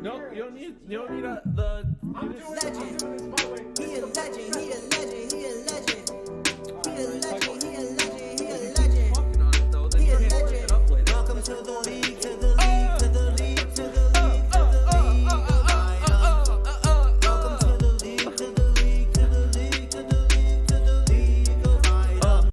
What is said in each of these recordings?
No, you don't need the. I'm doing legend. He a legend. He a legend. He a legend. He a legend. He a legend. He a legend. He a legend. Welcome to the league. To the league. To the league. To the league. To the league of Item. Welcome to the league. To the league. To the league. To the league. To the league of Item.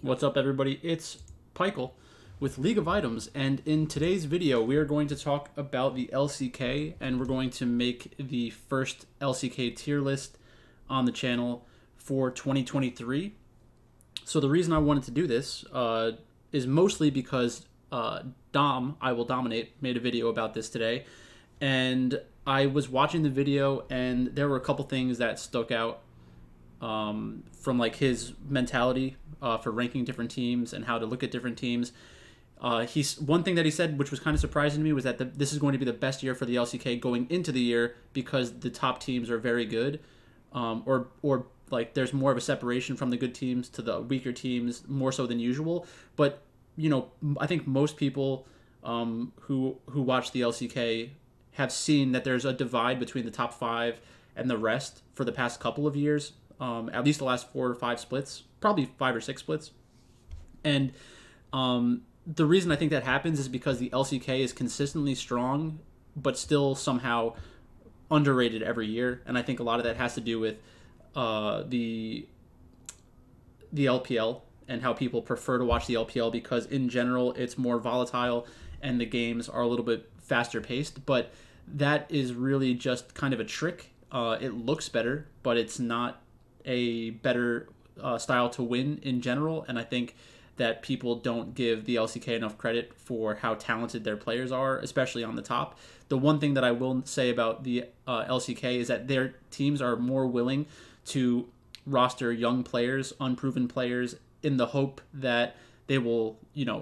What's up, everybody? It's Pikel with League of Items, and in today's video we are going to talk about the LCK, and we're going to make the first LCK tier list on the channel for 2023. So the reason I wanted to do this is mostly because I Will Dominate made a video about this today, and I was watching the video and there were a couple things that stuck out from like his mentality for ranking different teams and how to look at different teams. One thing that he said, which was kind of surprising to me, was that this is going to be the best year for the LCK going into the year because the top teams are very good, or like there's more of a separation from the good teams to the weaker teams, more so than usual. But I think most people who watch the LCK have seen that there's a divide between the top five and the rest for the past couple of years, at least the last 4 or 5 splits, probably 5 or 6 splits, and the reason I think that happens is because the LCK is consistently strong, but still somehow underrated every year. And I think a lot of that has to do with the LPL and how people prefer to watch the LPL because in general it's more volatile and the games are a little bit faster paced. But that is really just kind of a trick. It looks better, but it's not a better style to win in general. And I think that people don't give the LCK enough credit for how talented their players are, especially on the top. The one thing that I will say about the LCK is that their teams are more willing to roster young players, unproven players, in the hope that they will,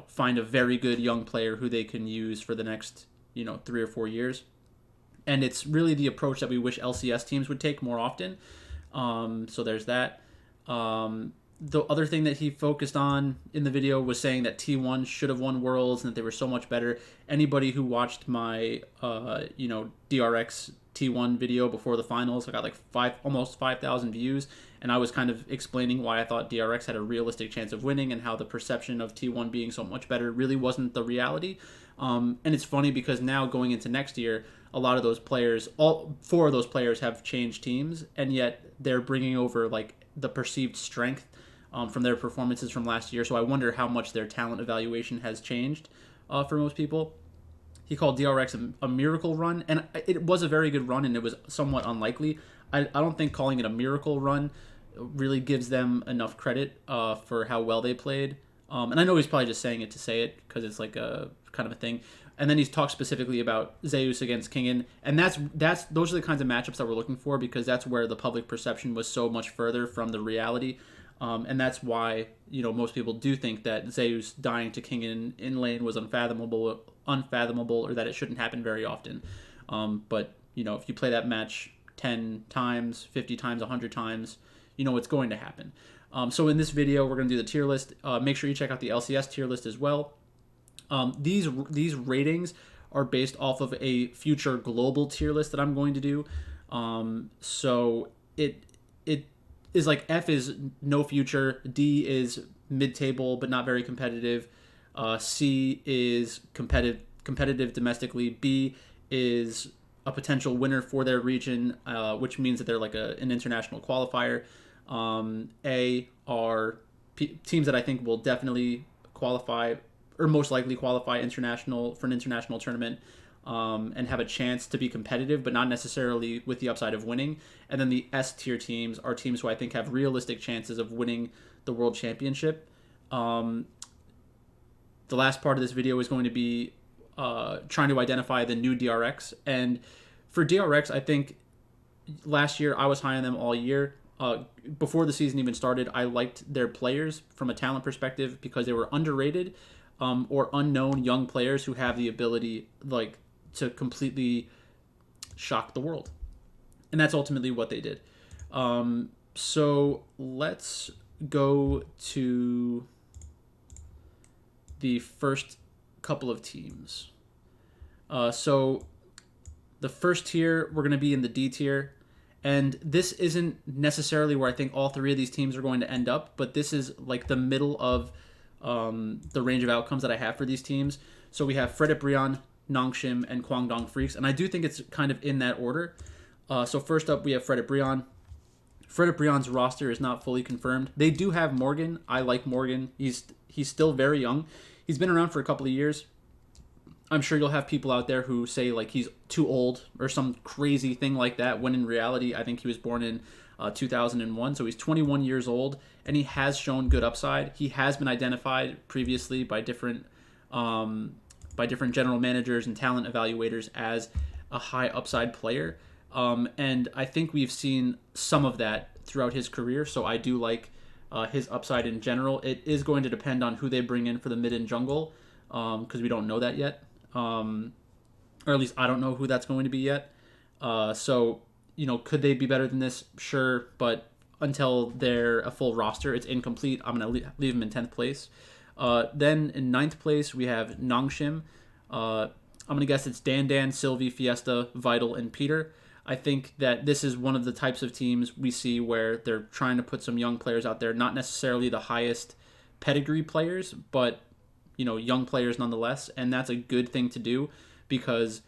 find a very good young player who they can use for the next, 3 or 4 years. And it's really the approach that we wish LCS teams would take more often. So there's that. The other thing that he focused on in the video was saying that T1 should have won Worlds and that they were so much better. Anybody who watched my, DRX T1 video before the finals, I got like almost 5,000 views, and I was kind of explaining why I thought DRX had a realistic chance of winning and how the perception of T1 being so much better really wasn't the reality. And it's funny because now going into next year, a lot of those players, all 4 of those players have changed teams, and yet they're bringing over like the perceived strength from their performances from last year. So I wonder how much their talent evaluation has changed for most people. He called DRX a miracle run, and it was a very good run, and it was somewhat unlikely. I don't think calling it a miracle run really gives them enough credit for how well they played. And I know he's probably just saying it to say it because it's like a kind of a thing. And then he's talked specifically about Zeus against Kingen, and those are the kinds of matchups that we're looking for because that's where the public perception was so much further from the reality. And that's why most people do think that Zeus dying to Kingen in lane was unfathomable, or that it shouldn't happen very often. But if you play that match 10 times, 50 times, 100 times, it's going to happen. So in this video, we're going to do the tier list. Make sure you check out the LCS tier list as well. These ratings are based off of a future global tier list that I'm going to do. So it is like F is no future, D is mid-table but not very competitive, C is competitive domestically, B is a potential winner for their region, which means that they're like an international qualifier. A are teams that I think will definitely qualify or most likely qualify for an international tournament, and have a chance to be competitive, but not necessarily with the upside of winning. And then the S tier teams are teams who I think have realistic chances of winning the World Championship. The last part of this video is going to be trying to identify the new DRX. And for DRX, I think last year I was high on them all year. Before the season even started, I liked their players from a talent perspective because they were underrated, or unknown young players who have the ability to completely shock the world. And that's ultimately what they did. So let's go to the first couple of teams. So the first tier, we're going to be in the D tier. And this isn't necessarily where I think all three of these teams are going to end up, but this is like the middle of the range of outcomes that I have for these teams. So we have Fredit Brion, Nongshim, and Kwangdong Freaks, and I do think it's kind of in that order. So first up, we have Fredit Brion. Fredit Brion's roster is not fully confirmed. They do have Morgan. I like Morgan. He's still very young. He's been around for a couple of years. I'm sure you'll have people out there who say like he's too old or some crazy thing like that, when in reality, I think he was born in 2001. So he's 21 years old, and he has shown good upside. He has been identified previously by different general managers and talent evaluators as a high upside player. And I think we've seen some of that throughout his career. So I do like his upside in general. It is going to depend on who they bring in for the mid and jungle, because we don't know that yet. Or at least I don't know who that's going to be yet. So, could they be better than this? Sure, but until they're a full roster, it's incomplete. I'm going to leave them in 10th place. Then in 9th place, we have Nongshim. I'm going to guess it's Dan, Sylvie, Fiesta, Vital, and Peter. I think that this is one of the types of teams we see where they're trying to put some young players out there, not necessarily the highest pedigree players, but young players nonetheless, and that's a good thing to do because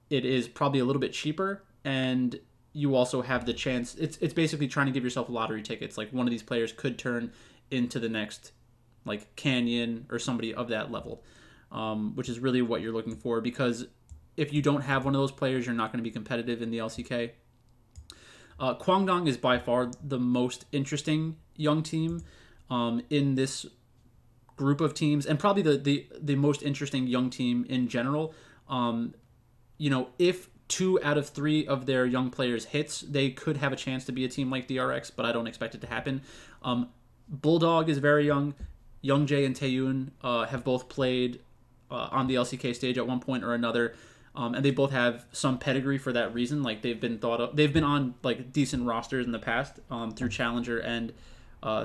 it is probably a little bit cheaper, and you also have the chance. It's basically trying to give yourself lottery tickets. Like one of these players could turn into the next, like Canyon or somebody of that level, which is really what you're looking for. Because if you don't have one of those players, you're not going to be competitive in the LCK. Kwangdong is by far the most interesting young team in this group of teams, and probably the most interesting young team in general. If 2 out of 3 of their young players hits, they could have a chance to be a team like DRX, but I don't expect it to happen. Bulldog is very young. Youngjae and Taeyun have both played on the LCK stage at one point or another, and they both have some pedigree for that reason. Like they've been on like decent rosters in the past through Challenger and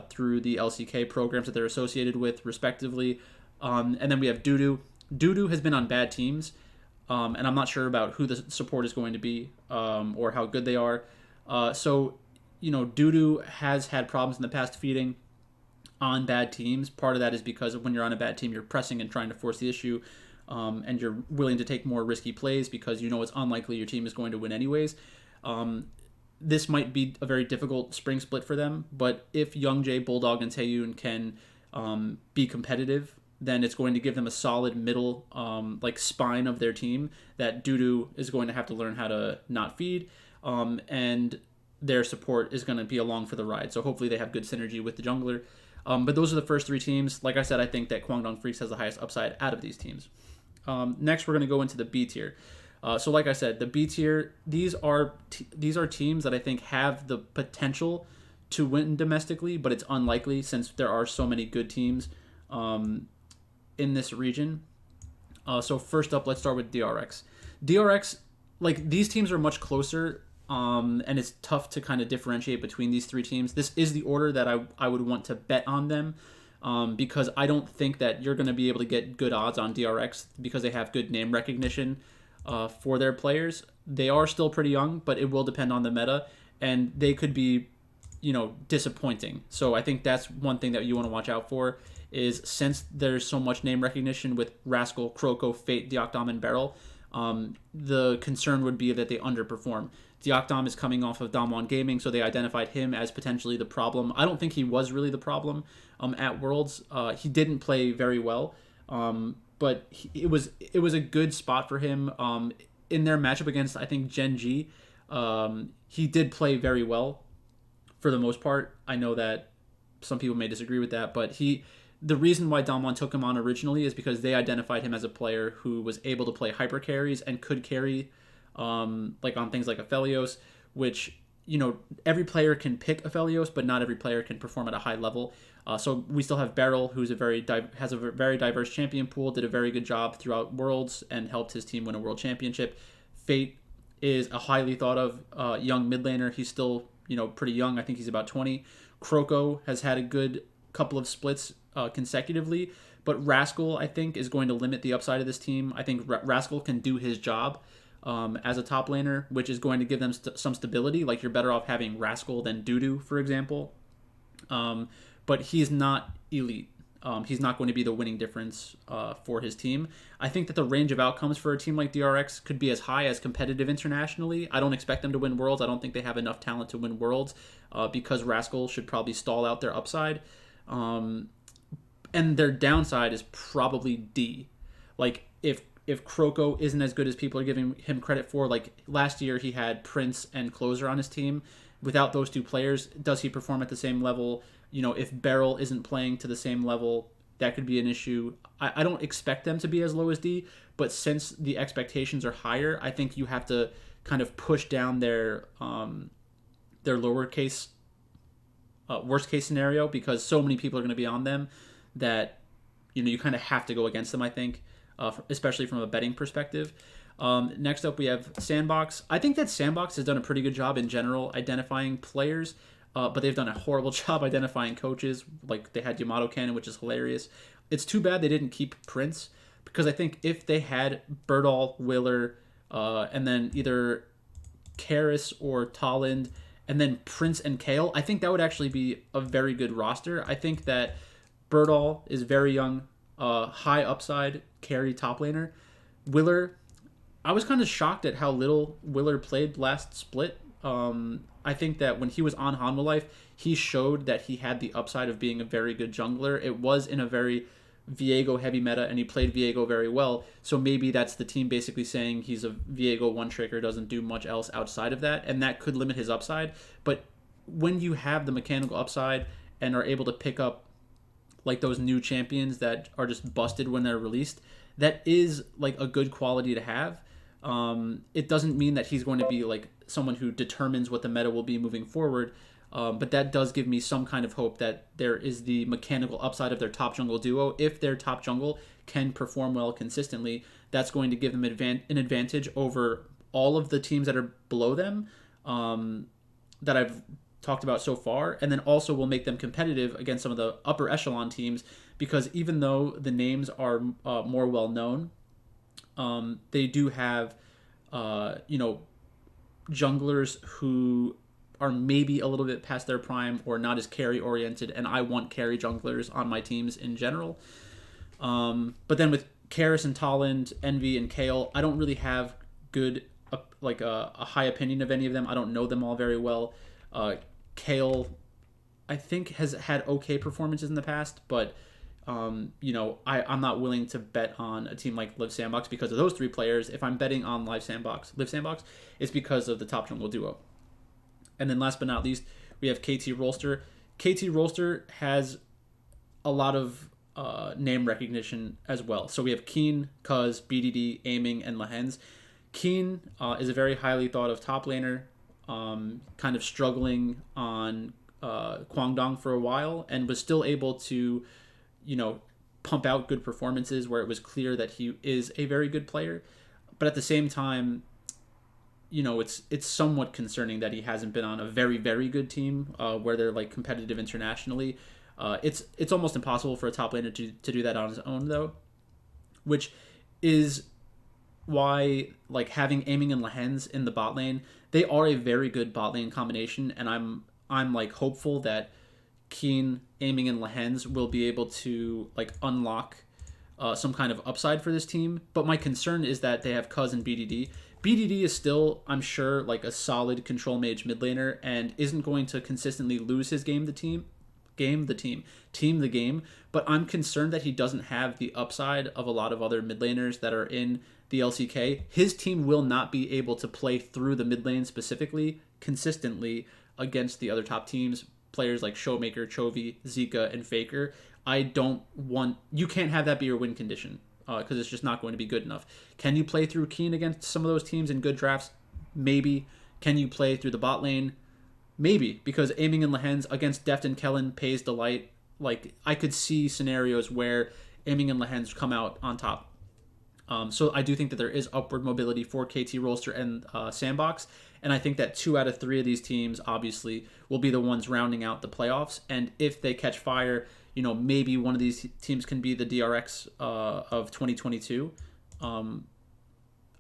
through the LCK programs that they're associated with, respectively. And then we have Dudu. Dudu has been on bad teams, and I'm not sure about who the support is going to be or how good they are. So, Dudu has had problems in the past feeding on bad teams. Part of that is because when you're on a bad team, you're pressing and trying to force the issue, and you're willing to take more risky plays because it's unlikely your team is going to win anyways. This might be a very difficult spring split for them, but if Youngjae, Bulldog, and Taeyun can be competitive, then it's going to give them a solid middle spine of their team that Dudu is going to have to learn how to not feed, and their support is going to be along for the ride. So hopefully they have good synergy with the jungler. But those are the first 3 teams. Like I said, I think that Kwangdong Freaks has the highest upside out of these teams. Next, we're going to go into the B tier. So like I said, the B tier, these are teams that I think have the potential to win domestically, but it's unlikely since there are so many good teams in this region. So first up, let's start with DRX. DRX, like these teams are much closer, and it's tough to kind of differentiate between these 3 teams. This is the order that I would want to bet on them. Because I don't think that you're going to be able to get good odds on DRX because they have good name recognition for their players. They are still pretty young, but it will depend on the meta, and they could be, disappointing. So I think that's one thing that you want to watch out for is since there's so much name recognition with Rascal, Kroko, Fate, Deokdam, and Beryl, the concern would be that they underperform. Deokdam is coming off of Damwon Gaming, so they identified him as potentially the problem. I don't think he was really the problem at Worlds. He didn't play very well, but it was a good spot for him. In their matchup against, I think, Gen G, he did play very well for the most part. I know that some people may disagree with that, but the reason why Damwon took him on originally is because they identified him as a player who was able to play hyper carries and could carry like on things like Aphelios, which every player can pick Aphelios, but not every player can perform at a high level. So we still have Beryl, who's has a very diverse champion pool, did a very good job throughout Worlds and helped his team win a world championship. Fate is a highly thought of young mid laner. He's still pretty young. I think he's about 20. Kroko has had a good couple of splits consecutively. But Rascal, I think, is going to limit the upside of this team. I think Rascal can do his job as a top laner, which is going to give them some stability. Like, you're better off having Rascal than Dudu, for example. But he's not elite. He's not going to be the winning difference for his team. I think that the range of outcomes for a team like DRX could be as high as competitive internationally. I don't expect them to win Worlds. I don't think they have enough talent to win Worlds because Rascal should probably stall out their upside. And their downside is probably D. Like, if Kroko isn't as good as people are giving him credit for, like last year he had Prince and Closer on his team. Without those two players, does he perform at the same level? You know, if Beryl isn't playing to the same level, that could be an issue. I don't expect them to be as low as D, but since the expectations are higher, I think you have to kind of push down their worst case scenario, because so many people are going to be on them that, you know, you kind of have to go against them, I think, especially from a betting perspective. Next up, we have Sandbox. I think that Sandbox has done a pretty good job in general identifying players, but they've done a horrible job identifying coaches. Like, they had Yamato Cannon, which is hilarious. It's too bad they didn't keep Prince, because I think if they had Birdall, Willer, and then either Karis or Tolland, and then Prince and Kale, I think that would actually be a very good roster. I think that Birdall is very young, high upside, carry top laner. Willer, I was kind of shocked at how little Willer played last split. I think that when he was on Hanwha Life, he showed that he had the upside of being a very good jungler. It was in a very Viego heavy meta, and he played Viego very well. So maybe that's the team basically saying he's a Viego one-tricker, doesn't do much else outside of that, and that could limit his upside. But when you have the mechanical upside and are able to pick up like those new champions that are just busted when they're released, that is like a good quality to have. It doesn't mean that he's going to be like someone who determines what the meta will be moving forward, but that does give me some kind of hope that there is the mechanical upside of their top jungle duo. If their top jungle can perform well consistently, that's going to give them an advantage over all of the teams that are below them that I've talked about so far, and then also will make them competitive against some of the upper echelon teams, because even though the names are more well known, they do have junglers who are maybe a little bit past their prime or not as carry oriented, and I want carry junglers on my teams in general. But then with Karis and Tolland, Envy and Kale, I don't really have good a high opinion of any of them. I don't know them all very well. Kale, I think, has had okay performances in the past, but I'm not willing to bet on a team like Live Sandbox because of those three players. If I'm betting on Live Sandbox, it's because of the top jungle duo. And then last but not least, we have KT Rolster. KT Rolster has a lot of name recognition as well. So we have Keen, Cuz, BDD, Aiming, and Lahens. Keen is a very highly thought of top laner, kind of struggling on Kwangdong for a while, and was still able to, pump out good performances where it was clear that he is a very good player. But at the same time, it's somewhat concerning that he hasn't been on a very, very good team where they're like competitive internationally. It's almost impossible for a top laner to do that on his own, though, which is why like having Aiming and Lahens in the bot lane, they are a very good bot lane combination, and I'm like hopeful that Keen, Aiming, and Lahens will be able to like unlock some kind of upside for this team. But my concern is that they have Cuz and BDD. BDD is still, I'm sure, like a solid control mage mid laner and isn't going to consistently lose his game the game. But I'm concerned that he doesn't have the upside of a lot of other mid laners that are in the LCK. His team will not be able to play through the mid lane specifically consistently against the other top teams, players like Showmaker, Chovy, Zika, and Faker. You can't have that be your win condition because it's just not going to be good enough. Can you play through Keen against some of those teams in good drafts? Maybe. Can you play through the bot lane? Maybe, because Aiming and Lahens against Deft and Kellen pays Delight. Like, I could see scenarios where Aiming and Lahens come out on top. So I do think that there is upward mobility for KT Rolster and Sandbox, and I think that 2 out of 3 of these teams obviously will be the ones rounding out the playoffs. And if they catch fire, maybe one of these teams can be the DRX of 2022.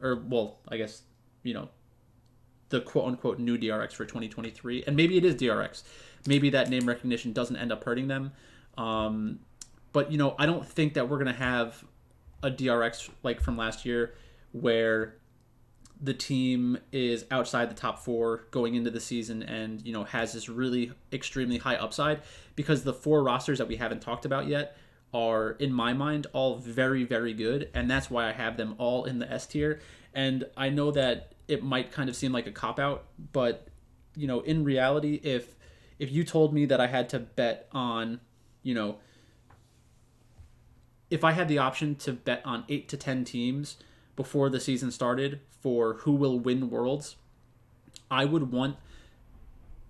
Or, well, I guess, the quote-unquote new DRX for 2023. And maybe it is DRX. Maybe that name recognition doesn't end up hurting them. But, I don't think that we're going to have a DRX like from last year where the team is outside the top 4 going into the season and, has this really extremely high upside, because the 4 rosters that we haven't talked about yet are, in my mind, all very, very good. And that's why I have them all in the S tier. And I know that it might kind of seem like a cop-out, but, in reality, if you told me that I had to bet on, if I had the option to bet on 8 to 10 teams before the season started for who will win Worlds, I would want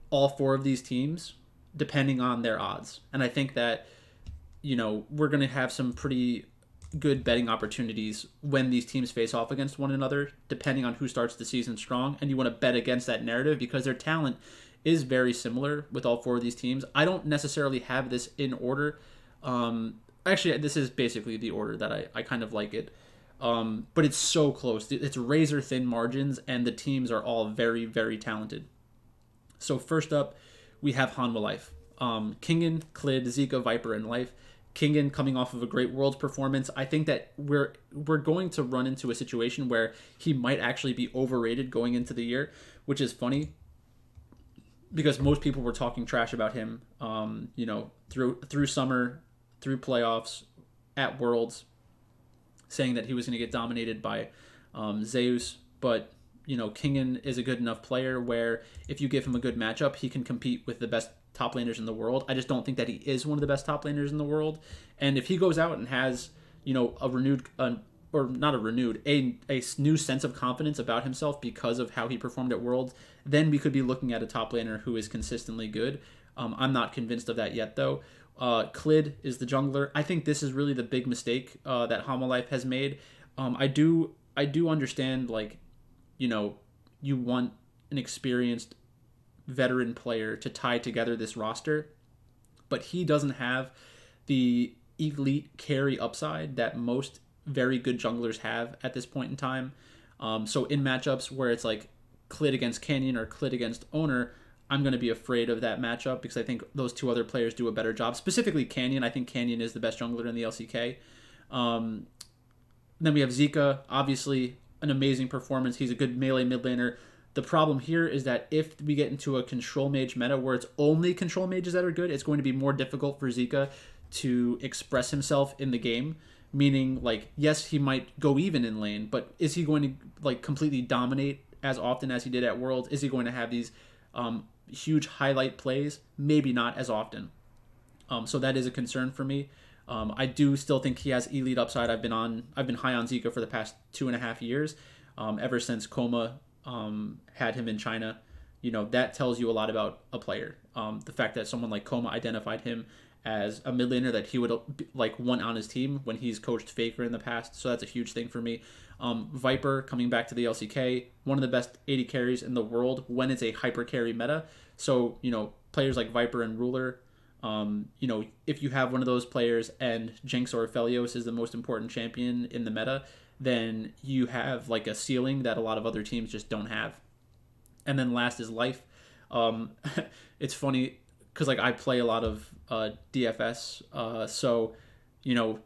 all 4 of these teams depending on their odds. And I think that, we're going to have some pretty good betting opportunities when these teams face off against one another, depending on who starts the season strong. And you want to bet against that narrative because their talent is very similar with all 4 of these teams. I don't necessarily have this in order. Actually, this is basically the order that I kind of like it. But it's so close. It's razor thin margins, and the teams are all very, very talented. So first up, we have Hanwha Life. Kingen, Klid, Zika, Viper, and Life. Kingen coming off of a great Worlds performance. I think that we're going to run into a situation where he might actually be overrated going into the year, which is funny because most people were talking trash about him, through summer, through playoffs, at Worlds, saying that he was going to get dominated by Zeus. But, Kingen is a good enough player where if you give him a good matchup, he can compete with the best top laners in the world. I just don't think that he is one of the best top laners in the world. And if he goes out and has, a renewed, or not a renewed, a new sense of confidence about himself because of how he performed at Worlds, then we could be looking at a top laner who is consistently good. I'm not convinced of that yet, though. Klid is the jungler. I think this is really the big mistake that Hanwha Life has made. I do understand, you want an experienced veteran player to tie together this roster, but he doesn't have the elite carry upside that most very good junglers have at this point in time. So in matchups where it's like Klid against Canyon or Klid against Owner, I'm going to be afraid of that matchup because I think those 2 other players do a better job. Specifically Canyon. I think Canyon is the best jungler in the LCK. Then we have Zika. Obviously, an amazing performance. He's a good melee mid laner. The problem here is that if we get into a control mage meta where it's only control mages that are good, it's going to be more difficult for Zika to express himself in the game. Meaning, yes, he might go even in lane, but is he going to completely dominate as often as he did at Worlds? Is he going to have these huge highlight plays? Maybe not as often. So that is a concern for me. I do still think he has elite upside. I've been high on Zika for the past 2.5 years, ever since Coma had him in China. That tells you a lot about a player. The fact that someone like Coma identified him as a mid laner that he would want on his team when he's coached Faker in the past. So that's a huge thing for me. Viper coming back to the LCK, one of the best 80 carries in the world when it's a hyper carry meta. So, players like Viper and Ruler, if you have one of those players and Jinx or Aphelios is the most important champion in the meta, then you have a ceiling that a lot of other teams just don't have. And then last is Life. It's funny because I play a lot of DFS, so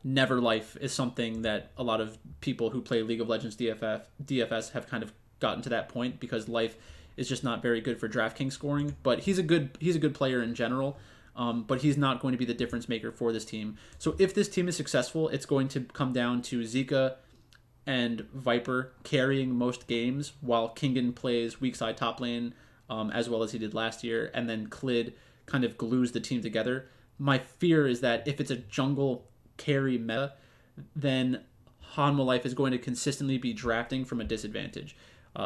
Never Life is something that a lot of people who play League of Legends DFS have kind of gotten to that point because Life is just not very good for DraftKings scoring. But he's a good player in general. But he's not going to be the difference maker for this team. So if this team is successful, it's going to come down to Zika and Viper carrying most games while Kingen plays weak side top lane as well as he did last year, and then Klid kind of glues the team together. My fear is that if it's a jungle carry meta, then Hanwha Life is going to consistently be drafting from a disadvantage.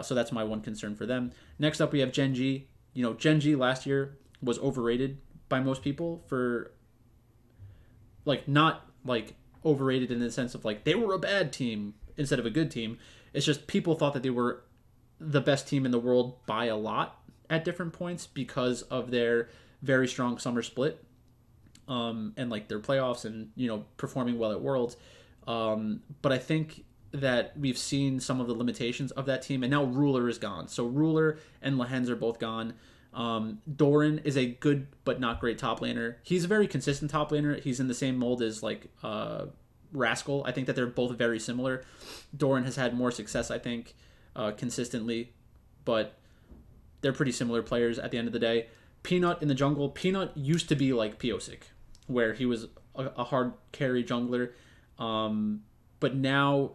So that's my one concern for them. Next up, we have Gen.G. Gen.G last year was overrated by most people for not overrated in the sense of they were a bad team instead of a good team. It's just people thought that they were the best team in the world by a lot at different points because of their very strong summer split. and like their playoffs and performing well at Worlds. But I think that we've seen some of the limitations of that team, and now Ruler is gone. So Ruler and Lehens are both gone. Doran is a good but not great top laner. He's a very consistent top laner. He's in the same mold as like Rascal. I think that they're both very similar. Doran has had more success, I think, consistently, but they're pretty similar players at the end of the day. Peanut in the jungle. Peanut used to be like Piosik, where he was a hard carry jungler, but now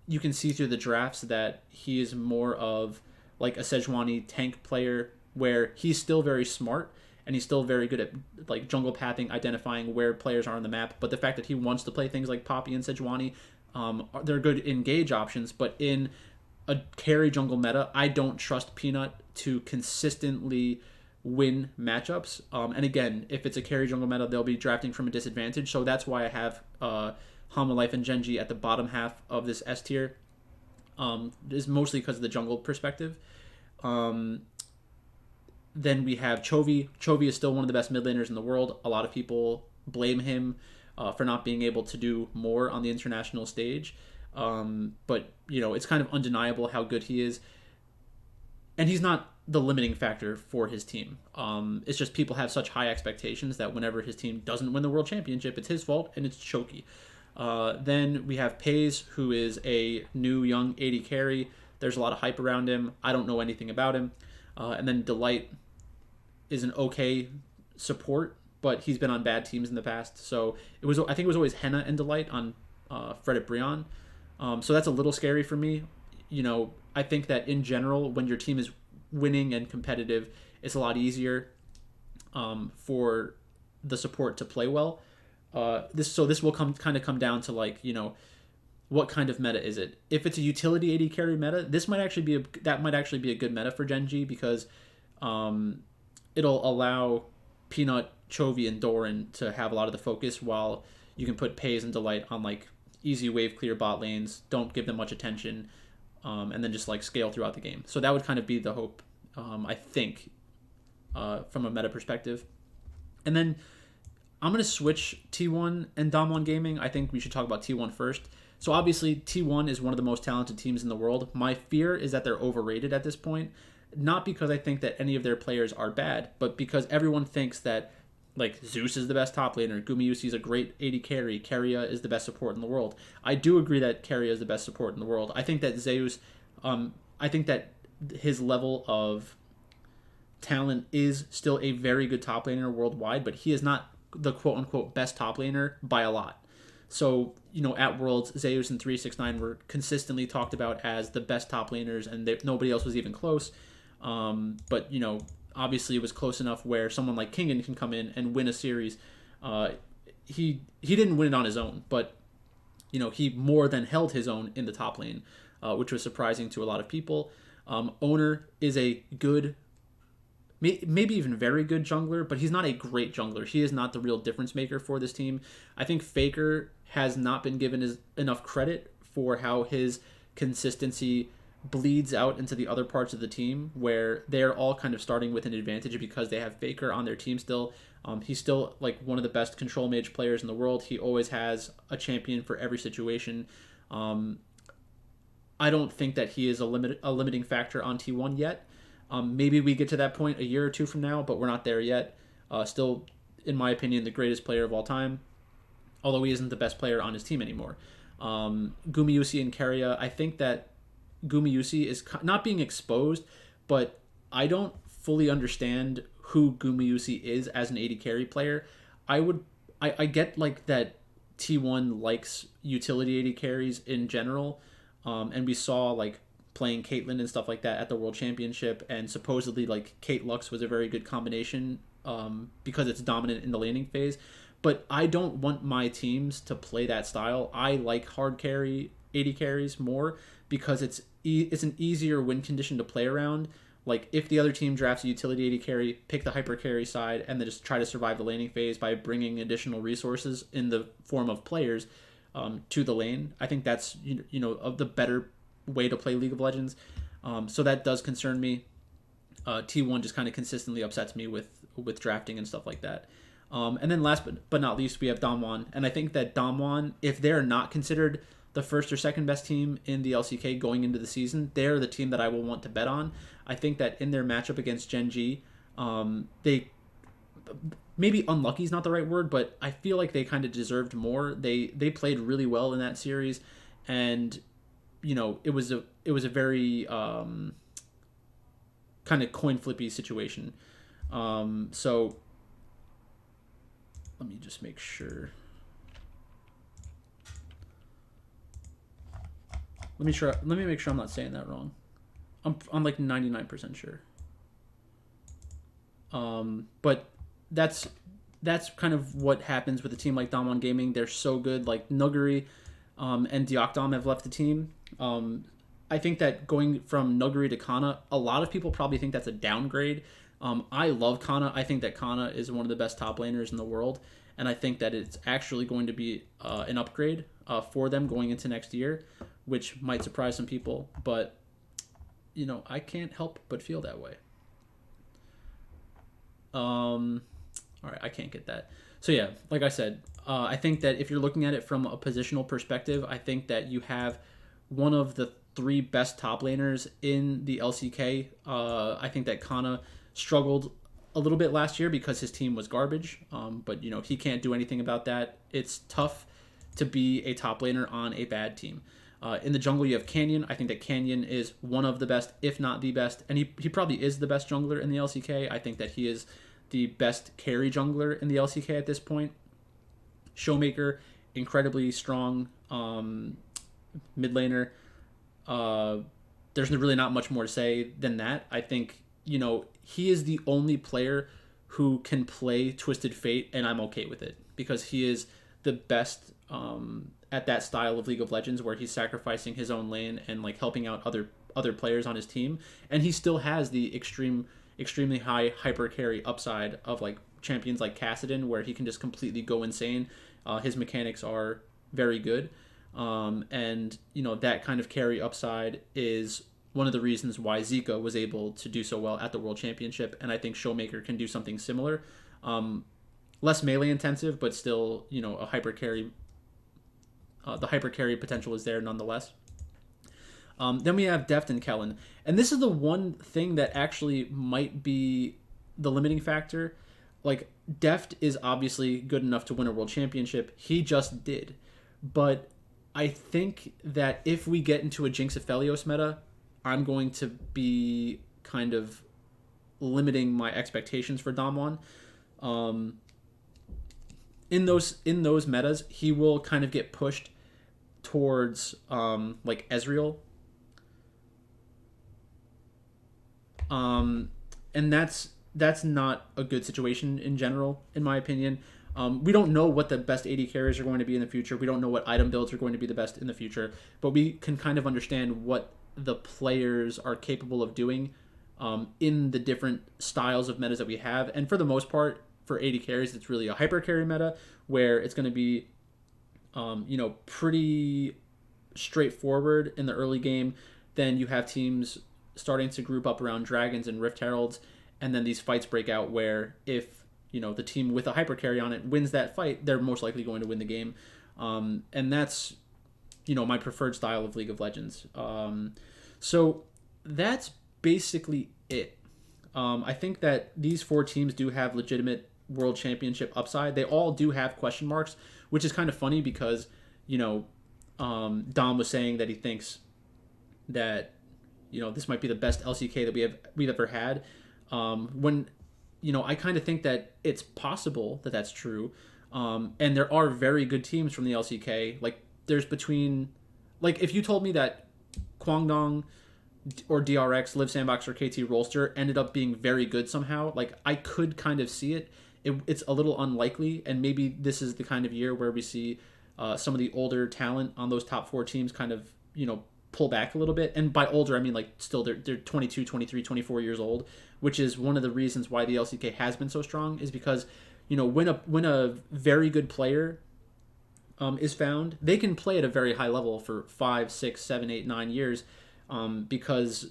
you can see through the drafts that he is more of like a Sejuani tank player, where he's still very smart and he's still very good at like jungle pathing, identifying where players are on the map. But the fact that he wants to play things like Poppy and Sejuani, they're good engage options. But in a carry jungle meta, I don't trust Peanut to consistently win matchups. And again, if it's a carry jungle meta, they'll be drafting from a disadvantage. So that's why I have Life and Genji at the bottom half of this S tier. Is mostly because of the jungle perspective. Then we have Chovy. Chovy is still one of the best mid laners in the world. A lot of people blame him for not being able to do more on the international stage. But, it's kind of undeniable how good he is. And he's not the limiting factor for his team. It's just people have such high expectations that whenever his team doesn't win the world championship, it's his fault and it's choky. Then we have Pays, who is a new young AD carry. There's a lot of hype around him. I don't know anything about him. And then Delight is an okay support, but he's been on bad teams in the past. So I think it was always Henna and Delight on Fred at Brion. So that's a little scary for me. I think that in general, when your team is winning and competitive, it's a lot easier for the support to play well. This will kind of come down to like, what kind of meta is it? If it's a utility AD carry meta, that might actually be a good meta for Genji, because it'll allow Peanut, Chovy, and Doran to have a lot of the focus, while you can put Pays and Delight on like easy wave clear bot lanes, don't give them much attention, and then just like scale throughout the game. So that would kind of be the hope, I think, from a meta perspective. And then I'm going to switch T1 and Dom1 Gaming. I think we should talk about T1 first. So obviously T1 is one of the most talented teams in the world. My fear is that they're overrated at this point, not because I think that any of their players are bad, but because everyone thinks that like Zeus is the best top laner, Gumayusi is a great AD carry, Keria is the best support in the world. I do agree that Keria is the best support in the world. I think that Zeus, I think that his level of talent is still a very good top laner worldwide, but he is not the quote-unquote best top laner by a lot. So, at Worlds, Zeus and 369 were consistently talked about as the best top laners, and nobody else was even close. But, obviously it was close enough where someone like Kingen can come in and win a series. He didn't win it on his own, but, he more than held his own in the top lane, which was surprising to a lot of people. Owner is a good, maybe even very good jungler, but he's not a great jungler. He is not the real difference maker for this team. I think Faker has not been given enough credit for how his consistency bleeds out into the other parts of the team, where they're all kind of starting with an advantage because they have Faker on their team still. He's still like one of the best control mage players in the world. He always has a champion for every situation. I don't think that he is a limiting factor on T1 yet. Maybe we get to that point a year or two from now, but we're not there yet. Still, in my opinion, the greatest player of all time, although he isn't the best player on his team anymore. Gumayusi and Keria, I think that Gumayusi is not being exposed, but I don't fully understand who Gumayusi is as an AD carry player. I get like that T1 likes utility AD carries in general, and we saw like playing Caitlyn and stuff like that at the World Championship, and supposedly like Kate Lux was a very good combination because it's dominant in the laning phase. But I don't want my teams to play that style. I like hard carry AD carries more because it's an easier win condition to play around. Like if the other team drafts a utility AD carry, pick the hyper carry side, and then just try to survive the laning phase by bringing additional resources in the form of players to the lane. I think that's the better way to play League of Legends. So that does concern me. T1 just kind of consistently upsets me with drafting and stuff like that. And then last but not least, we have Damwon. And I think that Damwon, if they're not considered the first or second best team in the LCK going into the season, they're the team that I will want to bet on. I think that in their matchup against Gen G, they maybe unlucky is not the right word, but I feel like they kind of deserved more. They played really well in that series, and it was a very kind of coin flippy situation. So let me just make sure. Let me make sure I'm not saying that wrong. I'm like 99% sure. But that's kind of what happens with a team like Damwon Gaming. They're so good. Like Nuguri and Diokdom have left the team. I think that going from Nuguri to Kana, a lot of people probably think that's a downgrade. I love Kana. I think that Kana is one of the best top laners in the world, and I think that it's actually going to be an upgrade for them going into next year, which might surprise some people, but I can't help but feel that way. All right, I can't get that. So yeah, like I said, I think that if you're looking at it from a positional perspective, I think that you have one of the 3 best top laners in the LCK. I think that Kana struggled a little bit last year because his team was garbage, but he can't do anything about that. It's tough to be a top laner on a bad team. In the jungle, you have Canyon. I think that Canyon is one of the best, if not the best, and he probably is the best jungler in the LCK. I think that he is the best carry jungler in the LCK at this point. Showmaker, incredibly strong mid laner. There's really not much more to say than that. I think, he is the only player who can play Twisted Fate, and I'm okay with it because he is the best at that style of League of Legends where he's sacrificing his own lane and like helping out other players on his team, and he still has the extremely high hyper carry upside of like champions like Kassadin, where he can just completely go insane. His mechanics are very good, and that kind of carry upside is one of the reasons why Zika was able to do so well at the World Championship, and I think Showmaker can do something similar. Less melee intensive, but still, a hyper carry. The hyper carry potential is there nonetheless. Then we have Deft and Kellen, and this is the one thing that actually might be the limiting factor. Like, Deft is obviously good enough to win a World Championship. He just did, but I think that if we get into a Jinx Aphelios meta, I'm going to be kind of limiting my expectations for Damwon. In those metas, he will kind of get pushed towards like Ezreal, and that's not a good situation in general, in my opinion. We don't know what the best AD carriers are going to be in the future. We don't know what item builds are going to be the best in the future, but we can kind of understand what the players are capable of doing in the different styles of metas that we have. And for the most part, for AD carries, it's really a hyper carry meta where it's going to be pretty straightforward in the early game. Then you have teams starting to group up around dragons and rift heralds, and then these fights break out where if the team with a hyper carry on it wins that fight, they're most likely going to win the game. And that's my preferred style of League of Legends. So that's basically it. I think that these 4 teams do have legitimate World Championship upside. They all do have question marks, which is kind of funny because Dom was saying that he thinks that this might be the best LCK that we've ever had. When I kind of think that it's possible that that's true, and there are very good teams from the LCK. Like there's if you told me that Kwangdong or DRX, Live Sandbox, or KT Rolster ended up being very good somehow, like I could kind of see it. It's a little unlikely, and maybe this is the kind of year where we see some of the older talent on those top 4 teams kind of pull back a little bit. And by older, I mean like still they're 22, 23, 24 years old, which is one of the reasons why the LCK has been so strong, is because when a very good player is found, they can play at a very high level for 5, 6, 7, 8, 9 years, because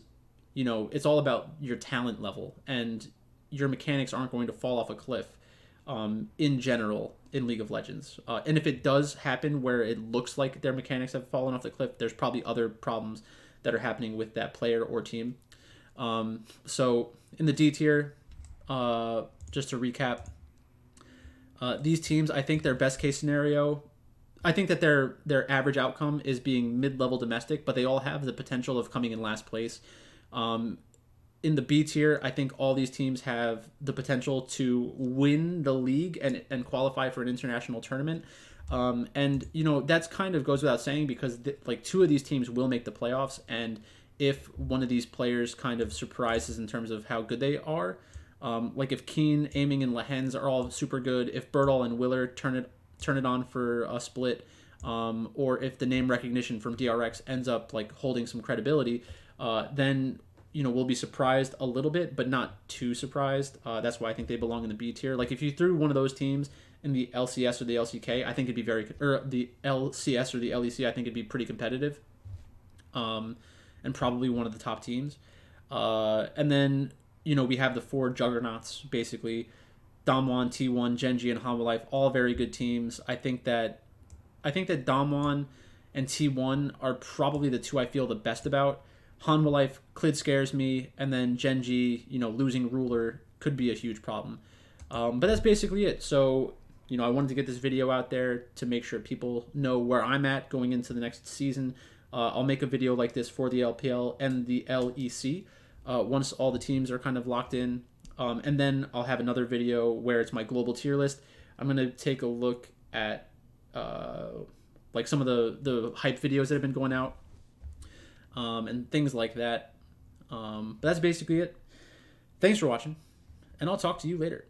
it's all about your talent level, and your mechanics aren't going to fall off a cliff. in general in League of Legends. And if it does happen where it looks like their mechanics have fallen off the cliff, there's probably other problems that are happening with that player or team. So in the D tier, just to recap, these teams, I think their best case scenario, I think that their average outcome is being mid-level domestic, but they all have the potential of coming in last place. In the B tier, I think all these teams have the potential to win the league and qualify for an international tournament. And that's kind of goes without saying because like two of these teams will make the playoffs, and if one of these players kind of surprises in terms of how good they are, like if Keen, Aiming, and Lehens are all super good, if Birdall and Willer turn it on for a split, or if the name recognition from DRX ends up like holding some credibility, then we'll be surprised a little bit, but not too surprised. That's why I think they belong in the B tier. Like if you threw one of those teams in the LCS or the LCK, I think it'd be or the LCS or the LEC, I think it'd be pretty competitive, and probably one of the top teams. And then we have the four juggernauts basically: Damwon, T1, Genji, and Hanwha Life, all very good teams. I think that Damwon and T1 are probably the two I feel the best about. Hanwha Life, Clid scares me, and then Genji, losing Ruler could be a huge problem. But that's basically it. So, I wanted to get this video out there to make sure people know where I'm at going into the next season. I'll make a video like this for the LPL and the LEC once all the teams are kind of locked in. And then I'll have another video where it's my global tier list. I'm going to take a look at like some of the hype videos that have been going out. And things like that. But that's basically it. Thanks for watching, and I'll talk to you later.